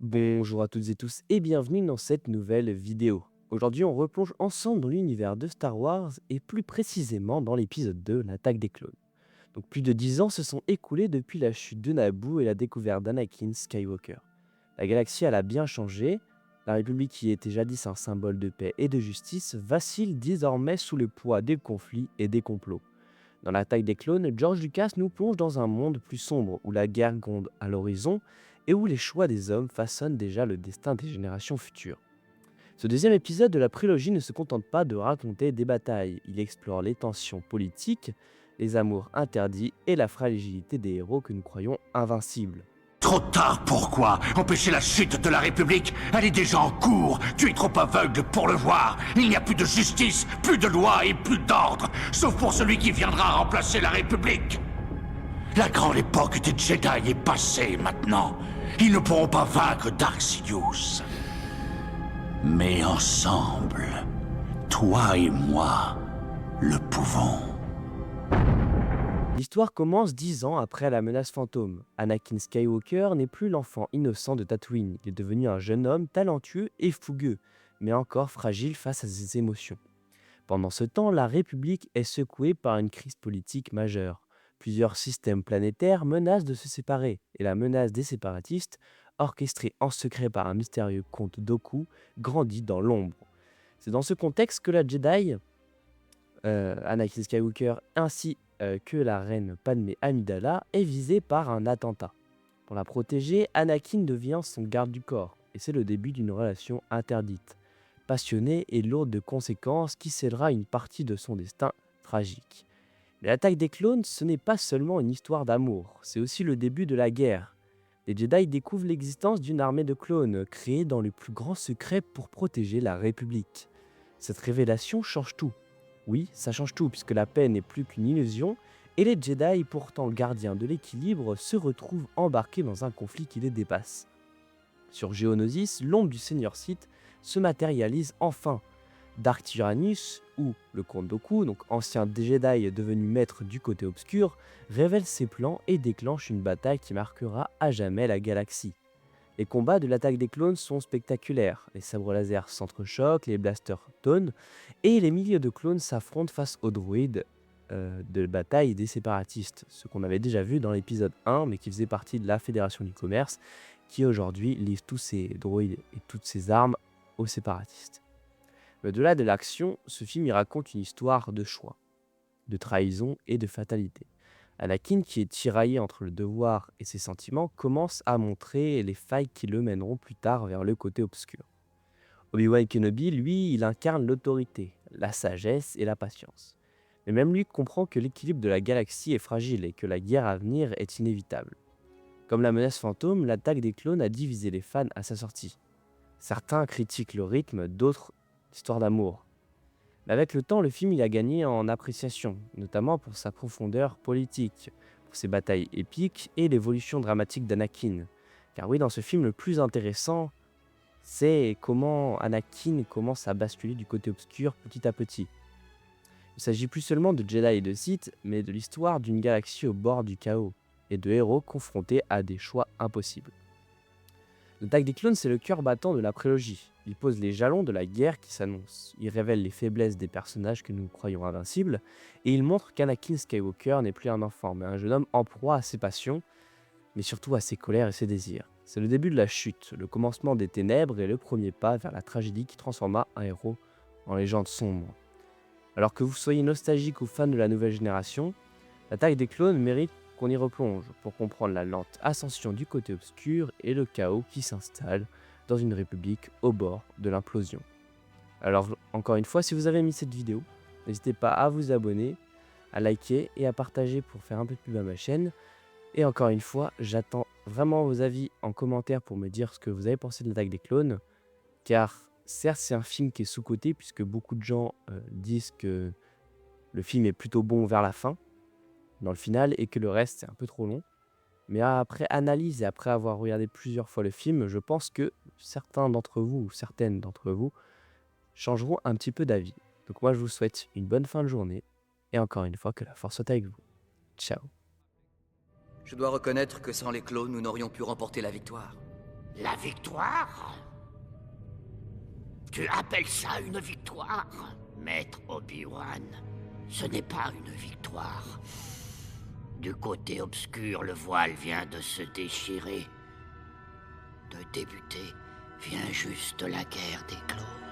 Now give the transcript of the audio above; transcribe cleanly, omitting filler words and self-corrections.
Bonjour à toutes et tous et bienvenue dans cette nouvelle vidéo. Aujourd'hui, on replonge ensemble dans l'univers de Star Wars et plus précisément dans l'épisode 2, l'attaque des clones. Donc plus de 10 ans se sont écoulés depuis la chute de Naboo et la découverte d'Anakin Skywalker. La galaxie elle a bien changé, la République qui était jadis un symbole de paix et de justice vacille désormais sous le poids des conflits et des complots. Dans l'attaque des clones, George Lucas nous plonge dans un monde plus sombre où la guerre gronde à l'horizon et où les choix des hommes façonnent déjà le destin des générations futures. Ce deuxième épisode de la prélogie ne se contente pas de raconter des batailles, il explore les tensions politiques, les amours interdits et la fragilité des héros que nous croyons invincibles. Trop tard, pourquoi? Empêcher la chute de la République? Elle est déjà en cours. Tu es trop aveugle pour le voir. Il n'y a plus de justice, plus de loi et plus d'ordre, sauf pour celui qui viendra remplacer la République. La grande époque des Jedi est passée maintenant. Ils ne pourront pas vaincre Dark Sidious. Mais ensemble, toi et moi, le pouvons. L'histoire commence 10 ans après la menace fantôme. Anakin Skywalker n'est plus l'enfant innocent de Tatooine, il est devenu un jeune homme talentueux et fougueux, mais encore fragile face à ses émotions. Pendant ce temps, la République est secouée par une crise politique majeure. Plusieurs systèmes planétaires menacent de se séparer, et la menace des séparatistes, orchestrée en secret par un mystérieux comte Dooku, grandit dans l'ombre. C'est dans ce contexte que la Jedi, Anakin Skywalker, ainsi que la reine Padmé Amidala, est visée par un attentat. Pour la protéger, Anakin devient son garde du corps, et c'est le début d'une relation interdite, passionnée et lourde de conséquences qui scellera une partie de son destin tragique. Mais l'attaque des clones, ce n'est pas seulement une histoire d'amour, c'est aussi le début de la guerre. Les Jedi découvrent l'existence d'une armée de clones créée dans le plus grand secret pour protéger la République. Cette révélation change tout. Oui, ça change tout puisque la paix n'est plus qu'une illusion et les Jedi, pourtant gardiens de l'équilibre, se retrouvent embarqués dans un conflit qui les dépasse. Sur Geonosis, l'ombre du Seigneur Sith se matérialise enfin. Dark Tyrannus, ou le comte Dooku, donc ancien Jedi devenu maître du côté obscur, révèle ses plans et déclenche une bataille qui marquera à jamais la galaxie. Les combats de l'attaque des clones sont spectaculaires, les sabres laser s'entrechoquent, les blasters tonnent, et les milliers de clones s'affrontent face aux droïdes de bataille des séparatistes, ce qu'on avait déjà vu dans l'épisode 1, mais qui faisait partie de la Fédération du Commerce, qui aujourd'hui livre tous ces droïdes et toutes ces armes aux séparatistes. Mais au-delà de l'action, ce film y raconte une histoire de choix, de trahison et de fatalité. Anakin, qui est tiraillé entre le devoir et ses sentiments, commence à montrer les failles qui le mèneront plus tard vers le côté obscur. Obi-Wan Kenobi, lui, il incarne l'autorité, la sagesse et la patience. Mais même lui comprend que l'équilibre de la galaxie est fragile et que la guerre à venir est inévitable. Comme la menace fantôme, l'attaque des clones a divisé les fans à sa sortie. Certains critiquent le rythme, d'autres l'histoire d'amour. Mais avec le temps, le film il a gagné en appréciation, notamment pour sa profondeur politique, pour ses batailles épiques et l'évolution dramatique d'Anakin. Car oui, dans ce film, le plus intéressant, c'est comment Anakin commence à basculer du côté obscur petit à petit. Il ne s'agit plus seulement de Jedi et de Sith, mais de l'histoire d'une galaxie au bord du chaos, et de héros confrontés à des choix impossibles. L'attaque des clones, c'est le cœur battant de la prélogie. Il pose les jalons de la guerre qui s'annonce. Il révèle les faiblesses des personnages que nous croyons invincibles, et il montre qu'Anakin Skywalker n'est plus un enfant, mais un jeune homme en proie à ses passions, mais surtout à ses colères et ses désirs. C'est le début de la chute, le commencement des ténèbres et le premier pas vers la tragédie qui transforma un héros en légende sombre. Alors que vous soyez nostalgique ou fan de la nouvelle génération, l'attaque des clones mérite qu'on y replonge pour comprendre la lente ascension du côté obscur et le chaos qui s'installe dans une république au bord de l'implosion. Alors encore une fois, si vous avez aimé cette vidéo, n'hésitez pas à vous abonner, à liker et à partager pour faire un peu de pub à ma chaîne. Et encore une fois, j'attends vraiment vos avis en commentaire pour me dire ce que vous avez pensé de l'attaque des clones, car certes c'est un film qui est sous-coté puisque beaucoup de gens disent que le film est plutôt bon vers la fin, dans le final, et que le reste c'est un peu trop long. Mais après analyse et après avoir regardé plusieurs fois le film, je pense que certains d'entre vous ou certaines d'entre vous changeront un petit peu d'avis. Donc moi je vous souhaite une bonne fin de journée et encore une fois que la force soit avec vous. Ciao. Je dois reconnaître que sans les clones, nous n'aurions pu remporter la victoire. La victoire? Tu appelles ça une victoire? Maître Obi-Wan, ce n'est pas une victoire. Du côté obscur, le voile vient de se déchirer. De débuter, vient juste la guerre d'éclore.